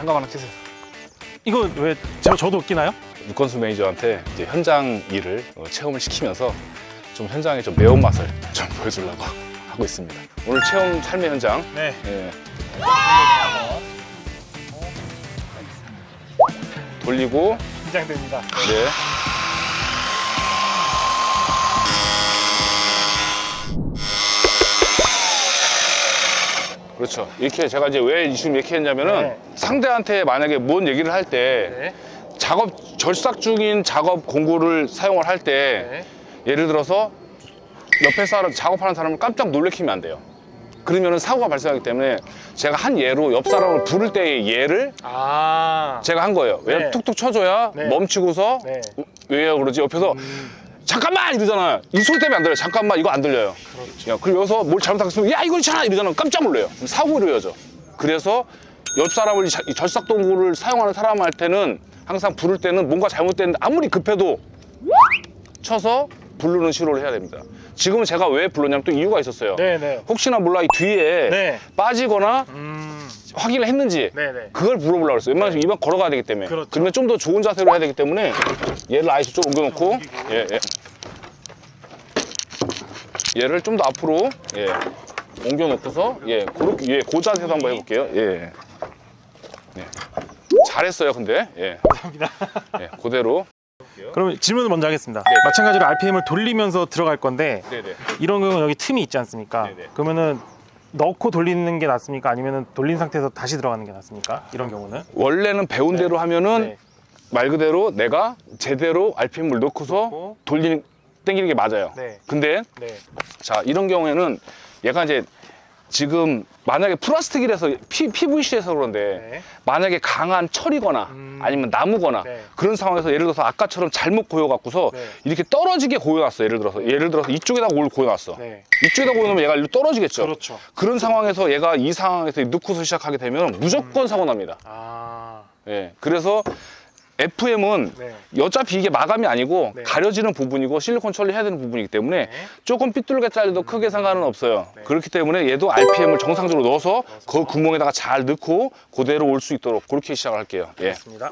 장갑 하나 끼세요. 이거 왜 저도 끼나요? 유건수 매니저한테 이제 현장 일을 체험을 시키면서 좀 현장의 좀 매운맛을 좀 보여주려고 하고 있습니다. 오늘 체험 삶의 현장. 네. 예. 돌리고. 긴장됩니다. 네. 그렇죠. 이렇게 제가 이제 왜 지금 이렇게 했냐면은 네. 상대한테 만약에 뭔 얘기를 할 때 네. 작업 절삭 중인 작업 공구를 사용을 할 때 네. 예를 들어서 옆에 작업하는 사람을 깜짝 놀래키면 안 돼요. 그러면은 사고가 발생하기 때문에 제가 한 예로 옆 사람을 부를 때의 예를 제가 한 거예요. 왜냐면 네. 툭툭 쳐줘야 네. 멈추고서 네. 왜요 그러지? 옆에서 잠깐만 이러잖아요. 이 소리 때문에 안 들려요. 잠깐만 이거 안 들려요. 그렇죠. 그리고 여기서 뭘 잘못하겠으면 야 이거 있잖아 이러잖아요. 깜짝 놀래요. 그럼 사고로 이어져. 그래서 옆 사람을 이 절삭 도구를 사용하는 사람한테는 항상 부를 때는 뭔가 잘못됐는데 아무리 급해도 쳐서 부르는 시로를 해야 됩니다. 지금은 제가 왜 불렀냐면 또 이유가 있었어요. 네네. 혹시나 몰라 이 뒤에 네. 빠지거나 확인을 했는지 네네. 그걸 물어보려고 그랬어요. 웬만해서 이만 걸어가야 되기 때문에. 그렇죠. 그러면 좀 더 좋은 자세로 해야 되기 때문에 얘를 아예 좀 옮겨놓고 예. 얘를 좀 더 앞으로 옮겨놓고서 그렇게 그 자세로 한번 해볼게요. 예. 잘했어요, 근데. 감사합니다. 그대로. 그럼 질문을 먼저 하겠습니다. 네. 마찬가지로 RPM을 돌리면서 들어갈 건데 네네. 이런 경우는 여기 틈이 있지 않습니까? 네네. 그러면은 넣고 돌리는 게 낫습니까? 아니면 돌린 상태에서 다시 들어가는 게 낫습니까? 이런 경우는? 원래는 배운 대로 하면은 네. 말 그대로 내가 제대로 RPM을 넣고서 넣고. 땡기는 게 맞아요. 네. 근데 네. 자 이런 경우에는 얘가 이제 지금 만약에 플라스틱이라서 PVC에서 그런데 네. 만약에 강한 철이거나 아니면 나무거나 네. 그런 상황에서 예를 들어서 아까처럼 잘못 고여갖고서 네. 이렇게 떨어지게 고여놨어. 예를 들어서 이쪽에다 고여놨어. 네. 이쪽에다 고여놓으면 얘가 일로 떨어지겠죠. 그렇죠. 그런 상황에서 얘가 이 상황에서 넣고서 시작하게 되면 무조건 사고 납니다. 아. 그래서 FM은 네. 어차피 이게 마감이 아니고 네. 가려지는 부분이고 실리콘 처리해야 되는 부분이기 때문에 네. 조금 삐뚤게 잘려도 크게 상관은 없어요. 네. 그렇기 때문에 얘도 RPM을 정상적으로 넣어서 그 구멍에다가 잘 넣고 그대로 올 수 있도록 그렇게 시작을 할게요. 좋습니다.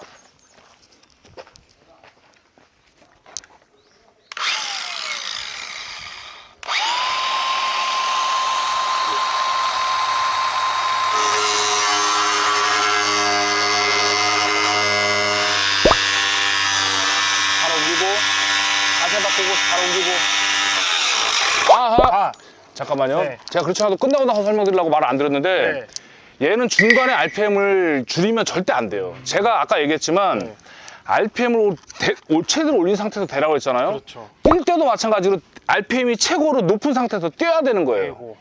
잘 옮기고 자세 바꾸고 잘 옮기고 아하. 잠깐만요. 네. 제가 그렇지 않아도 끝나고 나서 설명드리려고 말을 안 드렸는데 얘는 중간에 RPM을 줄이면 절대 안 돼요. 제가 아까 얘기했지만 네. RPM을 최대로 올린 상태에서 대라고 했잖아요. 그렇죠. 뛸 때도 마찬가지로 RPM이 최고로 높은 상태에서 뛰어야 되는 거예요. 그리고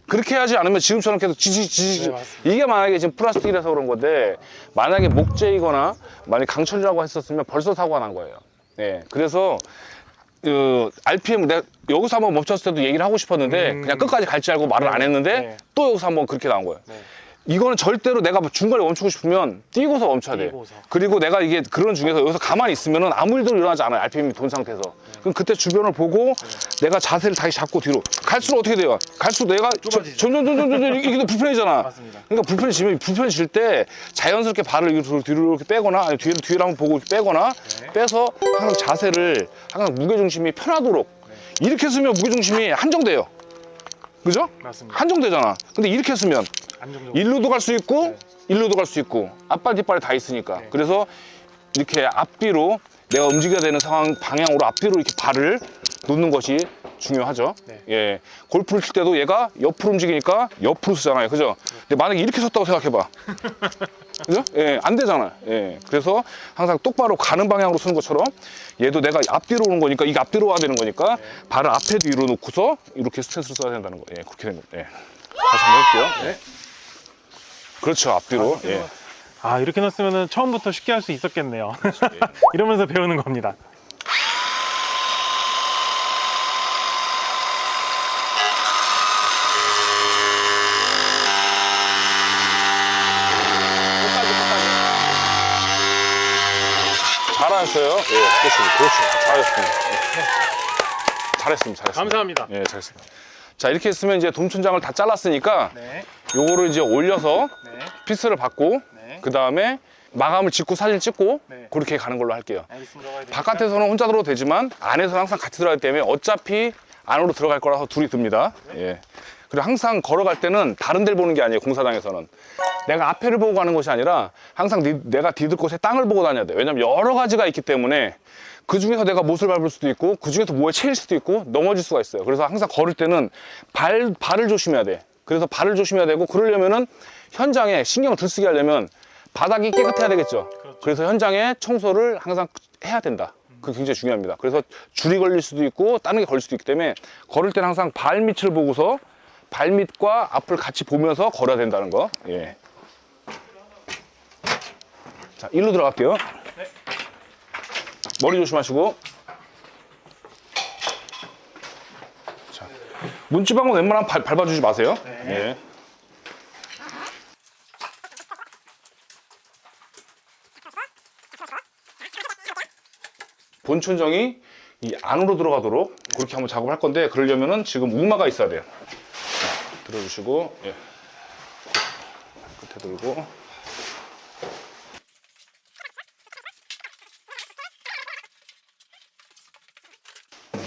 그렇게 하지 않으면 지금처럼 계속 지지 네, 맞습니다. 이게 만약에 지금 플라스틱이라서 그런 건데 만약에 목재이거나 만약에 강철이라고 했었으면 벌써 사고가 난 거예요. 그래서 RPM 내가 여기서 한번 멈췄을 때도 얘기를 하고 싶었는데 그냥 끝까지 갈지 알고 말을 안 했는데 네. 또 여기서 한번 그렇게 나온 거예요. 네. 이거는 절대로 내가 중간에 멈추고 싶으면 뛰고서 멈춰야 돼. 뛰고서. 그리고 내가 이게 그런 중에서 여기서 가만히 있으면 아무 일도 일어나지 않아요. RPM이 돈 상태에서. 그럼 그때 주변을 보고 내가 자세를 다시 잡고 뒤로. 갈수록 어떻게 돼요? 갈수록 내가 좁아지죠. 점점 이게 불편해지잖아. 맞습니다. 그러니까 불편해질 때 자연스럽게 발을 뒤로 이렇게 빼거나 아니 뒤를 한번 보고 빼거나 빼서 항상 자세를 항상 무게중심이 편하도록 이렇게 쓰면 무게중심이 한정돼요. 그죠? 맞습니다. 한정되잖아. 근데 이렇게 쓰면 안정적으로. 일로도 갈 수 있고 일로도 갈 수 있고 앞발 뒷발이 다 있으니까 그래서 이렇게 앞뒤로 내가 움직여야 되는 상황 방향으로 앞뒤로 이렇게 발을 놓는 것이 중요하죠. 골프를 칠 때도 얘가 옆으로 움직이니까 옆으로 쓰잖아요. 그죠? 근데 만약에 이렇게 섰다고 생각해봐. 그죠? 안 되잖아. 그래서 항상 똑바로 가는 방향으로 쓰는 것처럼 얘도 내가 앞뒤로 오는 거니까 이게 앞뒤로 와야 되는 거니까 발을 앞에 뒤로 놓고서 이렇게 스탠스를 써야 된다는 거예요. 그렇게 되는 거예요. 다시 한번 해볼게요. 그렇죠. 앞뒤로. 아, 이렇게 넣었으면 처음부터 쉽게 할 수 있었겠네요. 이러면서 배우는 겁니다. 잘하셨어요. 그렇죠. 잘하셨습니다. 잘했습니다. 감사합니다. 잘했습니다. 자, 이렇게 했으면 이제 돔천장을 다 잘랐으니까 네. 요거를 이제 올려서 네. 피스를 받고 네. 그 다음에 마감을 짓고 사진 찍고 네. 그렇게 가는 걸로 할게요. 알겠습니다. 바깥에서는 혼자 들어도 되지만 안에서는 항상 같이 들어가기 때문에 어차피 안으로 들어갈 거라서 둘이 듭니다. 예. 그리고 항상 걸어갈 때는 다른 데를 보는 게 아니에요. 공사장에서는 내가 앞에를 보고 가는 것이 아니라 항상 내가 디딜 곳에 땅을 보고 다녀야 돼. 왜냐면 여러 가지가 있기 때문에 그 중에서 내가 못을 밟을 수도 있고 그 중에서 뭐에 채일 수도 있고 넘어질 수가 있어요. 그래서 항상 걸을 때는 발을 조심해야 돼. 그래서 발을 조심해야 되고, 그러려면은 현장에 신경을 들쓰게 하려면 바닥이 깨끗해야 되겠죠. 그래서 현장에 청소를 항상 해야 된다. 그게 굉장히 중요합니다. 그래서 줄이 걸릴 수도 있고 다른 게 걸릴 수도 있기 때문에 걸을 때는 항상 발밑을 보고서 발밑과 앞을 같이 보면서 걸어야 된다는 거. 예. 자, 일로 들어갈게요. 머리 조심하시고. 자, 문지방은 웬만하면 밟아주지 마세요. 예. 본천정이 이 안으로 들어가도록 그렇게 한번 작업을 할 건데, 그러려면은 지금 우마가 있어야 돼요. 자, 들어주시고, 예. 끝에 들고.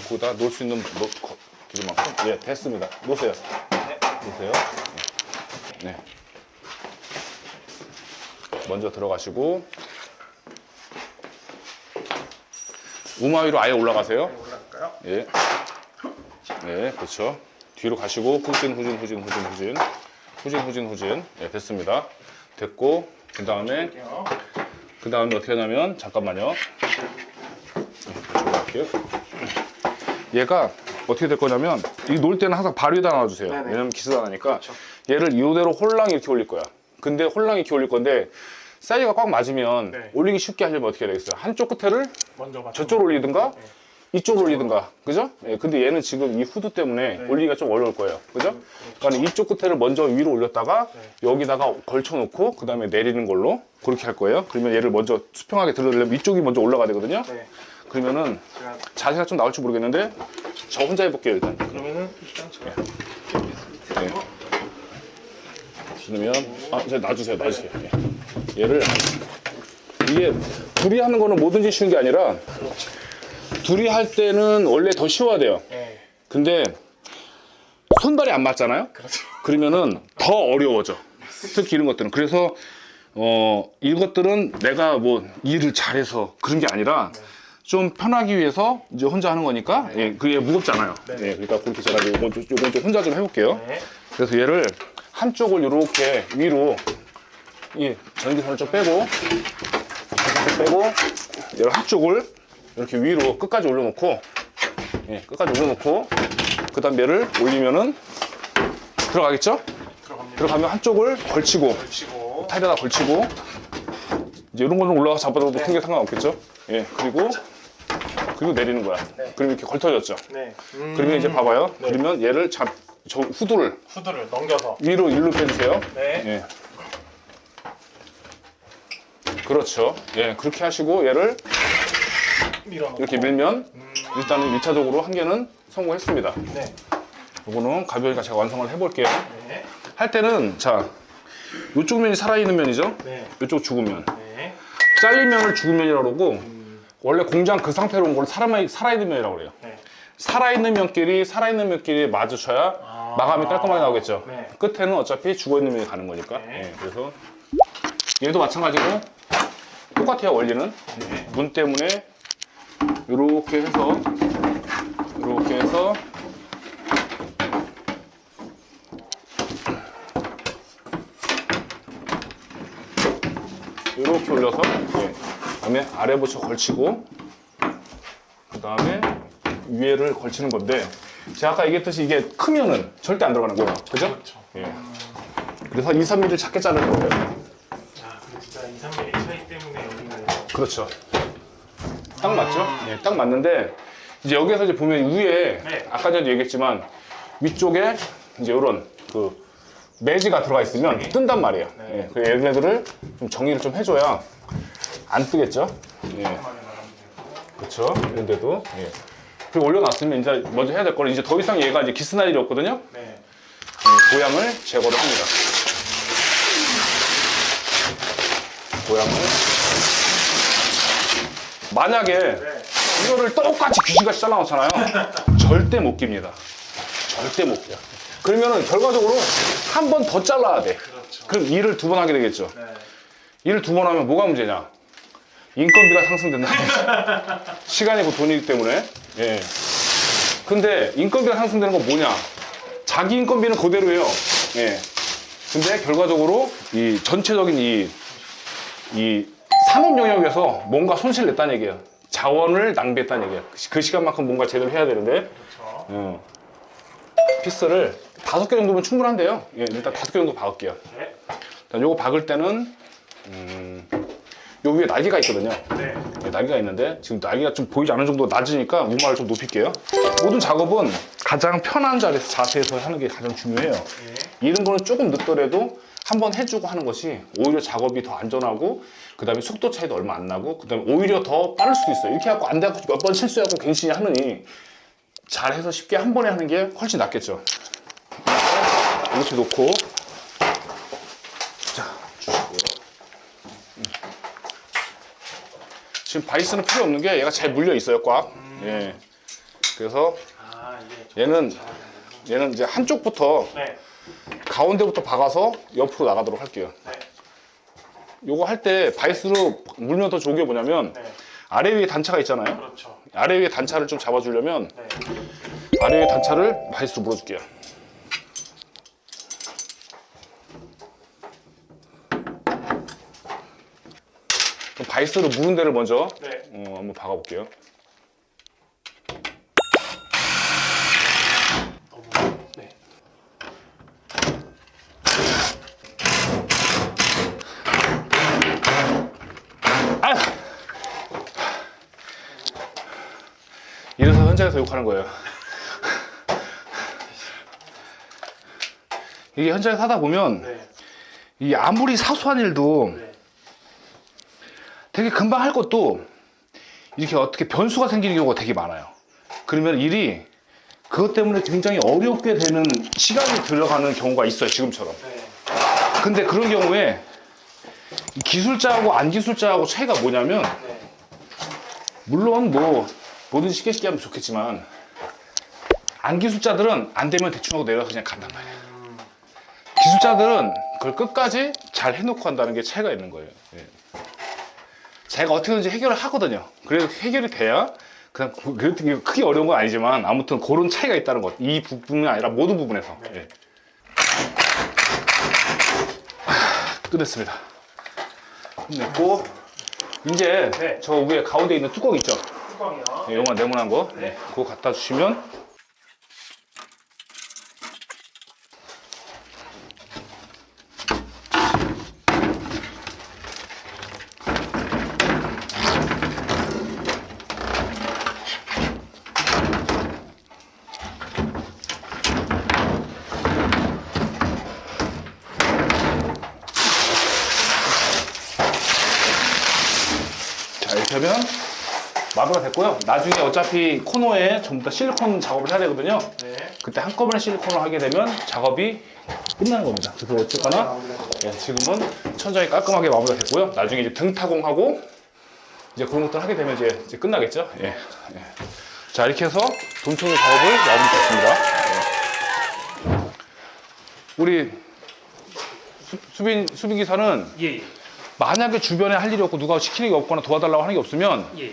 거기다 놓을 수 있는 길이만큼. 예, 됐습니다. 놓으세요. 놓으세요. 네. 먼저 들어가시고, 우마 위로 아예 올라가세요. 올라갈까요? 예. 네, 그렇죠. 뒤로 가시고 후진. 예, 됐습니다. 됐고, 그 다음에 어떻게 하냐면, 잠깐만요. 할게요. 얘가 어떻게 될 거냐면, 이 놓을 때는 항상 발 위에다 놔주세요. 네네. 왜냐면 기스가 나니까. 얘를 이대로 홀랑 이렇게 올릴 거야. 근데 홀랑 이렇게 올릴 건데 사이즈가 꽉 맞으면 네. 올리기 쉽게 하려면 어떻게 해야 되겠어요? 한쪽 끝에를 먼저 저쪽으로 올리든가 이쪽으로 올리든가, 그죠? 예, 근데 얘는 지금 이 후드 때문에 올리기가 좀 어려울 거예요, 그죠? 그러니까 이쪽 끝에를 먼저 위로 올렸다가 여기다가 걸쳐놓고 그 다음에 내리는 걸로 그렇게 할 거예요. 그러면 얘를 먼저 수평하게 들어내려면 이쪽이 먼저 올라가야 되거든요. 네. 그러면은 제가 자세가 좀 나올지 모르겠는데 저 혼자 해볼게요, 일단. 그러면은 일단 제가 네. 그러면 이제 놔주세요. 예. 얘를 이게 둘이 하는 거는 뭐든지 쉬운 게 아니라 둘이 할 때는 원래 더 쉬워야 돼요. 네. 근데 손발이 안 맞잖아요. 그렇죠. 그러면은 더 어려워져. 특히 이런 것들은. 그래서 이것들은 내가 뭐 일을 잘해서 그런 게 아니라 좀 편하기 위해서 이제 혼자 하는 거니까. 예, 그게 무겁잖아요. 예, 그러니까 그렇게 제가 요건 좀 혼자 좀 해볼게요. 네. 그래서 얘를 한쪽을 이렇게 위로 이 전기선을 좀 빼고 얘를 한쪽을 이렇게 위로 끝까지 올려놓고, 예, 그 다음 얘를 올리면은 들어가겠죠? 들어가면 한쪽을 걸치고 타일에다 걸치고, 이제 이런 거는 올라가 잡아도 큰 게 상관없겠죠? 예, 그리고 내리는 거야. 그러면 이렇게 걸터졌죠? 네. 그러면 이제 봐봐요. 그러면 얘를 저 후드를 넘겨서 위로 일로 빼주세요. 네. 예. 그렇죠. 예, 그렇게 하시고 얘를 밀어넣고 이렇게 밀면 일단은 1차적으로 한 개는 성공했습니다. 네. 요거는 가벼우니까 제가 완성을 해볼게요. 네. 할 때는 자, 이쪽 면이 살아있는 면이죠. 네. 이쪽 죽은 면. 네. 잘린 면을 죽은 면이라고 그러고, 원래 공장 그 상태로 온 걸 살아있는 면이라고 그래요. 네. 살아있는 면끼리 마주쳐야 마감이 깔끔하게 나오겠죠. 네. 끝에는 어차피 죽어있는 면이 가는 거니까. 네. 예, 그래서 얘도 마찬가지로 똑같아요, 원리는. 네. 문 때문에 이렇게 해서 이렇게 올려서, 예, 그다음에 아래 붙여 걸치고, 그다음에 위에를 걸치는 건데, 제가 아까 얘기했듯이 이게 크면은 절대 안 들어가는 거예요, 그죠? 그렇죠. 예. 그래서 2, 3mm를 작게 자르는 거예요. 아, 근데 진짜 2, 3mm 차이 때문에 여기가 그렇죠. 딱 맞죠? 예, 딱 맞는데, 이제 여기에서 이제 보면 위에, 네. 아까 전에 얘기했지만 위쪽에 이제 이런 그 매지가 들어가 있으면 뜬단 말이에요. 예, 그 얘네들을 좀 정리를 좀 해줘야 안 뜨겠죠? 예. 그렇죠. 이런데도. 예. 그리고 올려놨으면 이제 먼저 해야 될 거는, 이제 더 이상 얘가 이제 기스 날 일이 없거든요. 네. 고양을 제거를 합니다. 모양을. 만약에 이거를 똑같이 귀신같이 잘라놓잖아요. 절대 못 깁니다. 절대 못 껴요. 그러면은 결과적으로 한 번 더 잘라야 돼. 그렇죠. 그럼 일을 2번 하게 되겠죠. 네. 일을 2번 하면 뭐가 문제냐? 인건비가 상승된다. 시간이고 돈이기 때문에. 예. 근데 인건비가 상승되는 건 뭐냐? 자기 인건비는 그대로예요. 예. 근데 결과적으로 이 전체적인 이 산업 영역에서 뭔가 손실을 냈다는 얘기예요. 자원을 낭비했다는 얘기예요. 그 시간만큼 뭔가 제대로 해야 되는데. 그렇죠. 피스를 5개 정도면 충분한데요. 예, 일단 5개 정도 박을게요. 네. 일단 요거 박을 때는 요 위에 날개가 있거든요. 네. 예, 날개가 있는데 지금 날개가 좀 보이지 않는 정도 낮으니까 우마를 좀 높일게요. 모든 작업은 가장 편한 자세에서 하는 게 가장 중요해요. 네. 이런 거는 조금 늦더라도 한번 해주고 하는 것이 오히려 작업이 더 안전하고 그 다음에 속도 차이도 얼마 안 나고 그 다음에 오히려 더 빠를 수도 있어요. 이렇게 해갖고 안 돼갖고 몇 번 실수하고 갱신이 하느니 잘해서 쉽게 한 번에 하는 게 훨씬 낫겠죠. 이렇게 놓고 자 주시고요. 지금 바이스는 필요 없는 게 얘가 잘 물려 있어요, 꽉. 예. 그래서 아, 이게 얘는 이제 한쪽부터 네. 가운데부터 박아서 옆으로 나가도록 할게요. 네. 요거 할 때 바이스로 물면 더 좋은 게 뭐냐면 네. 아래 위에 단차가 있잖아요. 그렇죠. 아래 위에 단차를 좀 잡아주려면 네. 아래 위에 단차를 바이스로 물어줄게요. 그럼 바이스로 무른 데를 먼저 네. 한번 박아볼게요. 네. 아! 이래서 현장에서 욕하는 거예요. 이게 현장에서 하다 보면 네. 이 아무리 사소한 일도 네. 되게 금방 할 것도 이렇게 어떻게 변수가 생기는 경우가 되게 많아요. 그러면 일이 그것 때문에 굉장히 어렵게 되는 시간이 들어가는 경우가 있어요, 지금처럼. 네. 근데 그런 경우에 기술자하고 안 기술자하고 차이가 뭐냐면 네. 물론 뭐 뭐든지 쉽게 하면 좋겠지만 안 기술자들은 안 되면 대충 하고 내려가서 그냥 간단 말이에요. 기술자들은 그걸 끝까지 잘 해놓고 한다는 게 차이가 있는 거예요. 예. 자기가 어떻게든지 해결을 하거든요. 그래서 해결이 돼야 그냥 그렇게 크게 어려운 건 아니지만 아무튼 그런 차이가 있다는 것. 이 부분이 아니라 모든 부분에서. 예. 끝냈습니다. 끝냈고 이제 네. 저 위에 가운데 있는 뚜껑 있죠? 뚜껑이요. 네, 요만 네모난 거. 네. 그거 갖다 주시면 자, 이렇게 하면 마루가 됐고요. 나중에 어차피 코너에 전부 다 실리콘 작업을 해야 되거든요. 네. 그때 한꺼번에 실리콘을 하게 되면 작업이 끝나는 겁니다. 그래서 어쨌거나 예, 지금은 천장이 깔끔하게 마무리가 됐고요. 나중에 이제 등 타공하고 이제 그런 것들 하게 되면 이제 끝나겠죠. 예. 예. 자, 이렇게 해서 돈총의 작업을 마무리했습니다. 예. 우리 수빈 기사는 예. 예. 만약에 주변에 할 일이 없고 누가 시키는 게 없거나 도와달라고 하는 게 없으면 예.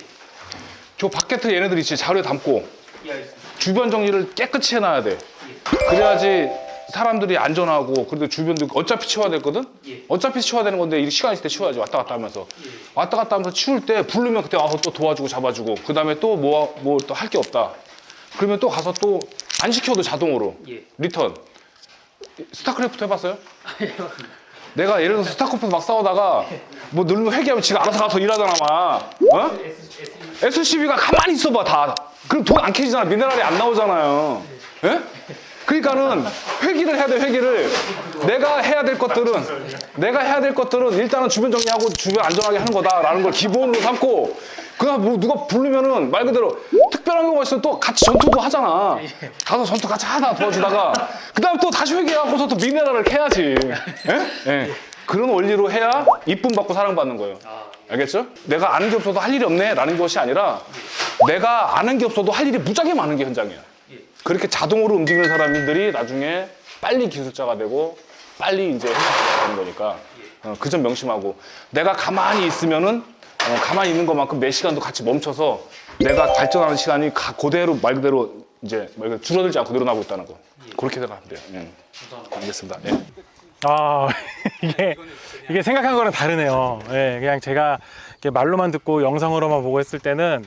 저 바게트 얘네들이 있지 자루에 담고 예. 알겠습니다. 주변 정리를 깨끗이 해놔야 돼. 그래야지 사람들이 안전하고 그래도 주변도 어차피 치워야 되거든. 예. 어차피 치워야 되는 건데 이 시간 있을 때 치워야지 왔다 갔다 하면서 예. 왔다 갔다 하면서 치울 때 부르면 그때 와서 또 도와주고 잡아주고 그 다음에 또 뭐 또 할 게 없다. 그러면 또 가서 또 안 시켜도 자동으로 예. 리턴. 스타크래프트 해봤어요? 예. 맞습니다. 내가 예를 들어서 스타크래프트 막 싸우다가 뭐 누르면 회귀하면 지가 알아서 가서 일하잖아 막. 어? SCB가 가만히 있어봐 다. 그럼 돈 안 캐지잖아. 미네랄이 안 나오잖아요. 예? 그러니까는 회기를 해야 돼. 회기를 내가 해야 될 것들은 일단은 주변 정리하고 주변 안전하게 하는 거다라는 걸 기본으로 삼고 그다음 뭐 누가 부르면은 말 그대로 특별한 경우가 있으면 또 같이 전투도 하잖아. 가서 전투 같이 하다 도와주다가 그다음 또 다시 회기하고서 또 미네랄을 캐야지. 예? 예. 그런 원리로 해야 이쁨 받고 사랑받는 거예요. 알겠죠? 내가 아는 게 없어도 할 일이 없네 라는 것이 아니라 내가 아는 게 없어도 할 일이 무지하게 많은 게 현장이야. 그렇게 자동으로 움직이는 사람들이 나중에 빨리 기술자가 되고 빨리 이제 회사가 되는 거니까 그 점 명심하고 내가 가만히 있으면은 가만히 있는 것만큼 몇 시간도 같이 멈춰서 내가 발전하는 시간이 그대로 말 그대로 이제 줄어들지 않고 늘어나고 있다는 거. 그렇게 생각하면 돼요. 알겠습니다. 예. 아 이게 생각한 거랑 다르네요. 예, 그냥 제가 이렇게 말로만 듣고 영상으로만 보고 했을 때는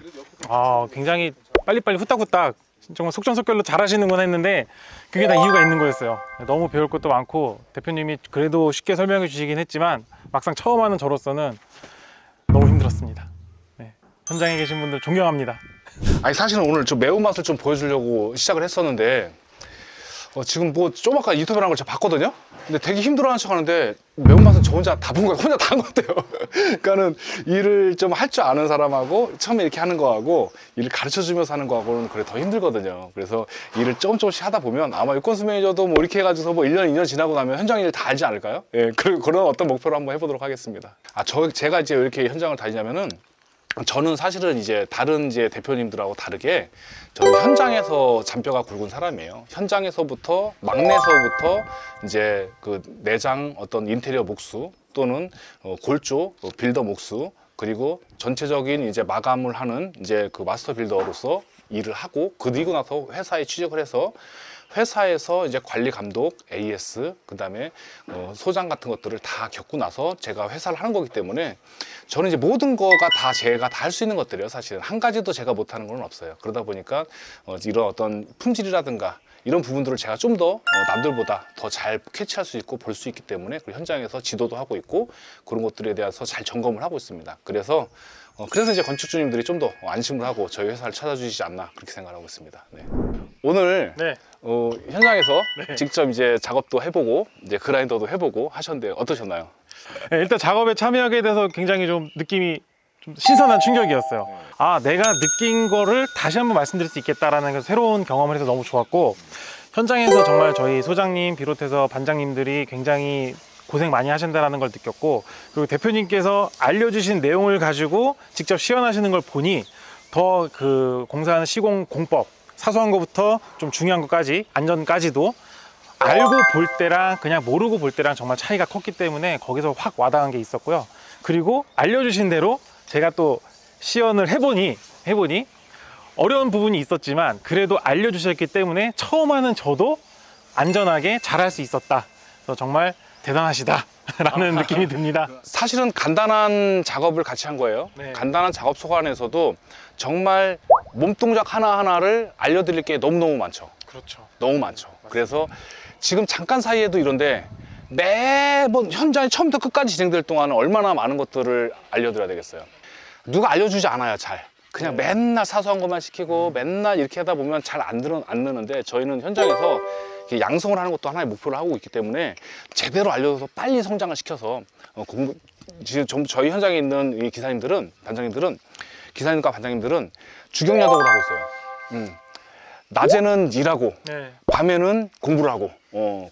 굉장히 빨리빨리 후딱후딱 정말 속전속결로 잘하시는구나 했는데 그게 다 이유가 있는 거였어요. 너무 배울 것도 많고 대표님이 그래도 쉽게 설명해 주시긴 했지만 막상 처음 하는 저로서는 너무 힘들었습니다. 네, 현장에 계신 분들 존경합니다. 아니 사실은 오늘 좀 매운맛을 좀 보여주려고 시작을 했었는데 지금 뭐 좀 아까 인터뷰를 한 걸 제가 봤거든요. 근데 되게 힘들어하는 척 하는데 매운맛은 저 혼자 다 본 거예요. 혼자 다 한 것 같아요. 그러니까는 일을 좀 할 줄 아는 사람하고 처음에 이렇게 하는 거하고 일을 가르쳐 주면서 하는 거하고는 그래 더 힘들거든요. 그래서 일을 조금씩 하다 보면 아마 유건수 매니저도 뭐 이렇게 해가지고 뭐 1년, 2년 지나고 나면 현장 일 다 알지 않을까요? 예, 그런 어떤 목표로 한번 해보도록 하겠습니다. 제가 이제 이렇게 현장을 다니냐면은 저는 사실은 이제 다른 이제 대표님들하고 다르게 저는 현장에서 잔뼈가 굵은 사람이에요. 현장에서부터 막내서부터 이제 그 내장 어떤 인테리어 목수 또는 골조 빌더 목수 그리고 전체적인 이제 마감을 하는 이제 그 마스터 빌더로서 일을 하고 그리고 나서 회사에 취직을 해서 회사에서 이제 관리 감독, AS, 그 다음에 소장 같은 것들을 다 겪고 나서 제가 회사를 하는 거기 때문에 저는 이제 모든 거가 다 제가 다 할 수 있는 것들이에요. 사실은 한 가지도 제가 못하는 건 없어요. 그러다 보니까 이런 어떤 품질이라든가 이런 부분들을 제가 좀 더 남들보다 더 잘 캐치할 수 있고 볼 수 있기 때문에 그 현장에서 지도도 하고 있고 그런 것들에 대해서 잘 점검을 하고 있습니다. 그래서 이제 건축주님들이 좀 더 안심을 하고 저희 회사를 찾아주시지 않나 그렇게 생각하고 있습니다. 네. 오늘 네. 현장에서 네. 직접 이제 작업도 해보고 이제 그라인더도 해보고 하셨는데 어떠셨나요? 네, 일단 작업에 참여하게 돼서 굉장히 좀 느낌이 좀 신선한 충격이었어요. 내가 느낀 거를 다시 한번 말씀드릴 수 있겠다라는 새로운 경험을 해서 너무 좋았고 현장에서 정말 저희 소장님 비롯해서 반장님들이 굉장히 고생 많이 하신다는 걸 느꼈고 그리고 대표님께서 알려주신 내용을 가지고 직접 시연하시는 걸 보니 더 그 공사하는 시공 공법 사소한 것부터 좀 중요한 것까지 안전까지도 알고 볼 때랑 그냥 모르고 볼 때랑 정말 차이가 컸기 때문에 거기서 확 와닿은 게 있었고요. 그리고 알려주신 대로 제가 또 시연을 해보니 어려운 부분이 있었지만 그래도 알려주셨기 때문에 처음 하는 저도 안전하게 잘할 수 있었다. 그래서 정말 대단하시다 라는 느낌이 듭니다. 사실은 간단한 작업을 같이 한 거예요. 네. 간단한 작업 소관에서도 정말 몸동작 하나하나를 알려드릴 게 너무너무 많죠. 그렇죠. 너무 많죠. 그래서 지금 잠깐 사이에도 이런데 매번 현장이 처음부터 끝까지 진행될 동안은 얼마나 많은 것들을 알려드려야 되겠어요. 누가 알려주지 않아요, 잘. 그냥 맨날 사소한 것만 시키고 맨날 이렇게 하다 보면 잘 안 느는데 저희는 현장에서 이렇게 양성을 하는 것도 하나의 목표를 하고 있기 때문에 제대로 알려줘서 빨리 성장을 시켜서 지금 저희 현장에 있는 이 기사님들은 기사님과 반장님들은 주경야독을 하고 있어요. 낮에는 일하고 네. 밤에는 공부를 하고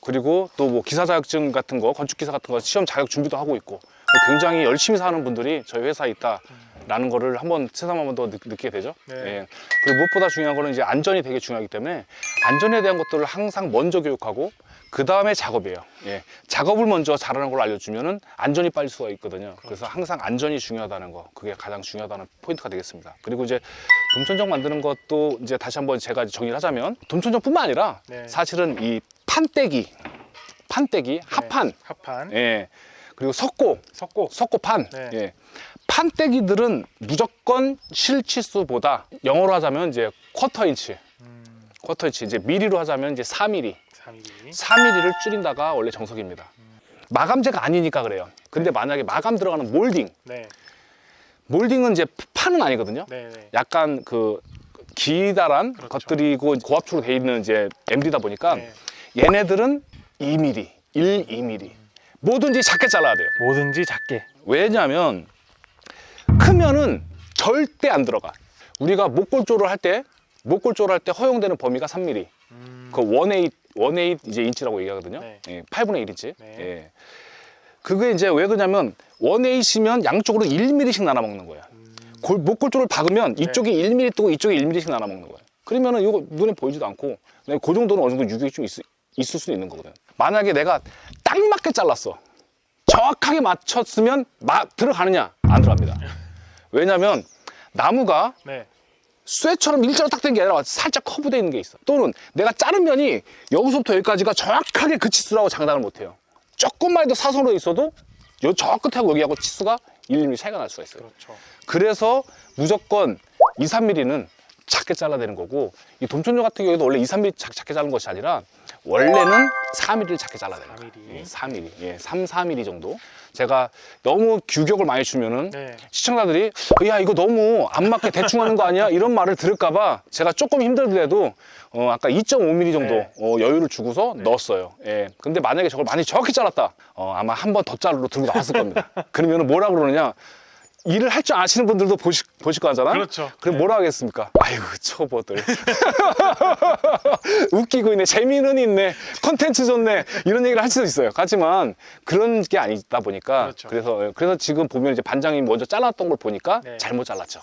그리고 또 뭐 기사 자격증 같은 거 건축기사 같은 거 시험 자격 준비도 하고 있고 굉장히 열심히 사는 분들이 저희 회사에 있다라는 거를 한번 새삼 한번 더 느끼게 되죠. 네. 예. 그리고 무엇보다 중요한 거는 이제 안전이 되게 중요하기 때문에 안전에 대한 것들을 항상 먼저 교육하고 그 다음에 작업이에요. 예. 작업을 먼저 잘하는 걸 알려주면은 안전이 빠질 수가 있거든요. 그래서 항상 안전이 중요하다는 거, 그게 가장 중요하다는 포인트가 되겠습니다. 그리고 이제 dom천정 만드는 것도 이제 다시 한번 제가 정리를 하자면 dom천정뿐만 아니라 네. 사실은 이 판때기, 합판, 합판, 예. 그리고 석고판, 네. 예. 판때기들은 무조건 실치수보다 영어로 하자면 이제 쿼터 인치 이제 미리로 하자면 이제 4mm. 4mm를 줄인다가 원래 정석입니다. 마감재가 아니니까 그래요. 근데 만약에 마감 들어가는 몰딩, 네. 몰딩은 이제 판은 아니거든요. 네. 약간 그 기다란 그렇죠. 것들이고 고압축으로 돼 있는 이제 MD다 보니까 네. 얘네들은 2mm, 2mm. 뭐든지 작게 잘라야 돼요. 뭐든지 작게. 왜냐하면 크면은 절대 안 들어가. 우리가 목골조를 할 때 허용되는 범위가 3mm. 그 1/8 이제 인치라고 얘기하거든요. 네. 예, 8분의 1인치. 네. 예. 그게 이제 왜 그러냐면 1H면 양쪽으로 1mm씩 나눠 먹는 거야. 목골 쪽을 박으면 이쪽이 1mm 뜨고 이쪽이 1mm씩 나눠 먹는 거야. 그러면은 이거 눈에 보이지도 않고 그 정도는 어느 정도 유격이 좀 있을 수는 있는 거거든. 만약에 내가 딱 맞게 잘랐어. 정확하게 맞췄으면 들어가느냐? 안 들어갑니다. 왜냐면 나무가 네. 쇠처럼 일자로 딱 된 게 아니라 살짝 커브되어 있는 게 있어. 또는 내가 자른 면이 여기서부터 여기까지가 정확하게 그 치수라고 장담을 못 해요. 조금만 해도 사선으로 있어도 저 끝하고 여기하고 치수가 1mm 차이가 날 수가 있어요. 그렇죠. 그래서 무조건 2, 3mm는 작게 잘라야 되는 거고, 이 돔촌조 같은 경우에도 원래 2, 3mm 작게 자른 것이 아니라 원래는 4mm를 작게 잘라야 되는 거예요. 4mm. 예, 4mm. 예, 3, 4mm 정도. 제가 너무 규격을 많이 주면은 네. 시청자들이 야 이거 너무 안 맞게 대충 하는 거 아니야? 이런 말을 들을까 봐 제가 조금 힘들더라도 아까 2.5mm 정도 네. 여유를 주고서 넣었어요. 예. 근데 만약에 저걸 많이 정확히 잘랐다. 아마 한 번 더 자르러 들고 나왔을 겁니다. 그러면 뭐라 그러느냐? 일을 할 줄 아시는 분들도 보실 거 하잖아? 그렇죠. 그럼 뭐라 하겠습니까? 아이고, 초보들. 웃기고 있네. 재미는 있네. 컨텐츠 좋네. 이런 얘기를 할 수도 있어요. 하지만 그런 게 아니다 보니까. 그렇죠. 그래서 지금 보면 이제 반장이 먼저 잘랐던 걸 보니까 네. 잘못 잘랐죠.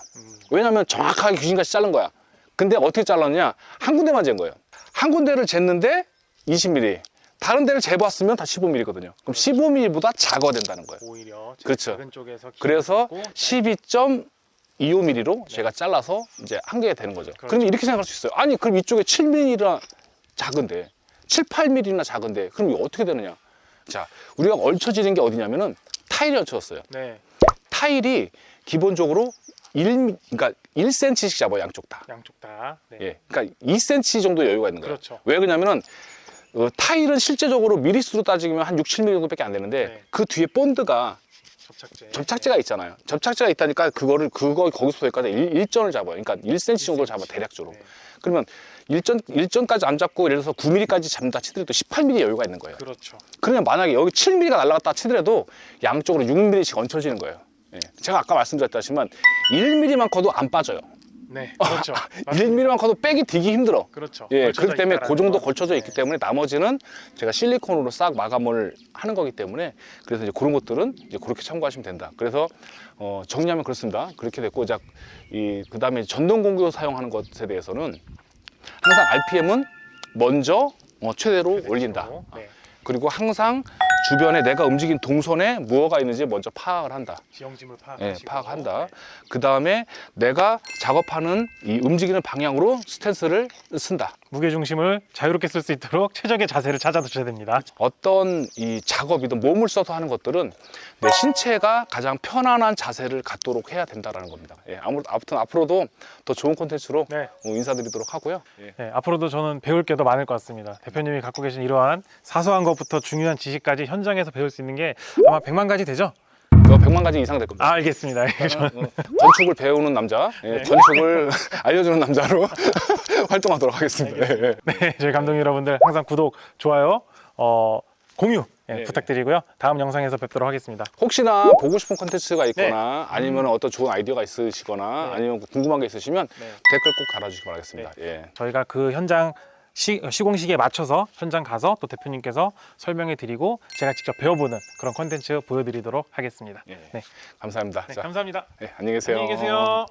왜냐면 정확하게 귀신같이 자른 거야. 근데 어떻게 잘랐냐? 한 군데만 잰 거예요. 한 군데를 쟀는데 20mm. 다른 데를 재봤으면 다 15mm거든요. 그럼 15mm보다 작아야 된다는 거예요. 오히려 그렇죠. 작은 쪽에서 그래서 길어졌고, 12.25mm로 제가 잘라서 이제 한 개 되는 거죠. 그러면 이렇게 생각할 수 있어요. 아니, 그럼 이쪽에 7mm나 작은데, 7, 8mm나 작은데, 그럼 이게 어떻게 되느냐? 자, 우리가 얹혀지는 게 어디냐면은 타일이 얹혀졌어요. 네. 타일이 기본적으로 그러니까 1cm씩 잡아요, 양쪽 다. 양쪽 다. 네. 예, 그러니까 2cm 정도 여유가 있는 거예요. 그렇죠. 왜 그러냐면은 타일은 실제적으로 미리수로 따지면 한 6, 7mm 정도밖에 안 되는데 네. 그 뒤에 본드가 접착제가 있잖아요. 접착제가 있다니까 거기서부터 여기까지 일전을 잡아요. 그러니까 1cm 정도를 잡아 대략적으로. 네. 그러면 일전까지 안 잡고 예를 들어서 9mm까지 잡는다 치더라도 18mm 여유가 있는 거예요. 그렇죠. 그러면 만약에 여기 7mm가 날아갔다 치더라도 양쪽으로 6mm씩 얹혀지는 거예요. 예. 제가 아까 말씀드렸다시만 1mm만 커도 안 빠져요. 네. 그렇죠. 1mm만 커도 빼기 되게 힘들어. 그렇죠. 예, 걸쳐져 그렇기 때문에 있다라는 그 정도 거. 걸쳐져 있기 때문에 나머지는 제가 실리콘으로 싹 마감을 하는 거기 때문에 그래서 이제 그런 것들은 이제 그렇게 참고하시면 된다. 그래서 정리하면 그렇습니다. 그렇게 됐고 이제 그다음에 전동 공구 사용하는 것에 대해서는 항상 RPM은 먼저 최대로 올린다. 네. 그리고 항상 주변에 내가 움직인 동선에 무엇가 있는지 먼저 파악을 한다. 지형짐을 예, 파악하시고. 파악한다. 그 다음에 내가 작업하는 이 움직이는 방향으로 스탠스를 쓴다. 무게 중심을 자유롭게 쓸 수 있도록 최적의 자세를 찾아두셔야 됩니다. 어떤 이 작업이든 몸을 써서 하는 것들은 내 신체가 가장 편안한 자세를 갖도록 해야 된다는 겁니다. 예, 아무튼 앞으로도 더 좋은 콘텐츠로 네. 인사드리도록 하고요. 예. 네, 앞으로도 저는 배울 게 더 많을 것 같습니다. 대표님이 갖고 계신 이러한 사소한 것부터 중요한 지식까지 현장에서 배울 수 있는 게 아마 100만 가지 되죠? 그거 100만 가지 이상 될 겁니다. 알겠습니다. 건축을 배우는 남자, 예, 건축을 알려주는 남자로 활동하도록 하겠습니다. 예, 예. 네, 저희 감독 여러분들 항상 구독, 좋아요, 공유 네. 부탁드리고요. 다음 영상에서 뵙도록 하겠습니다. 혹시나 보고 싶은 콘텐츠가 있거나 아니면 어떤 좋은 아이디어가 있으시거나 아니면 궁금한 게 있으시면 댓글 꼭 달아주시기 바라겠습니다. 예. 저희가 그 현장 시공식에 맞춰서 현장 가서 또 대표님께서 설명해 드리고 제가 직접 배워보는 그런 콘텐츠 보여드리도록 하겠습니다. 예. 네, 감사합니다. 네, 자, 감사합니다. 예, 안녕히 계세요. 안녕히 계세요.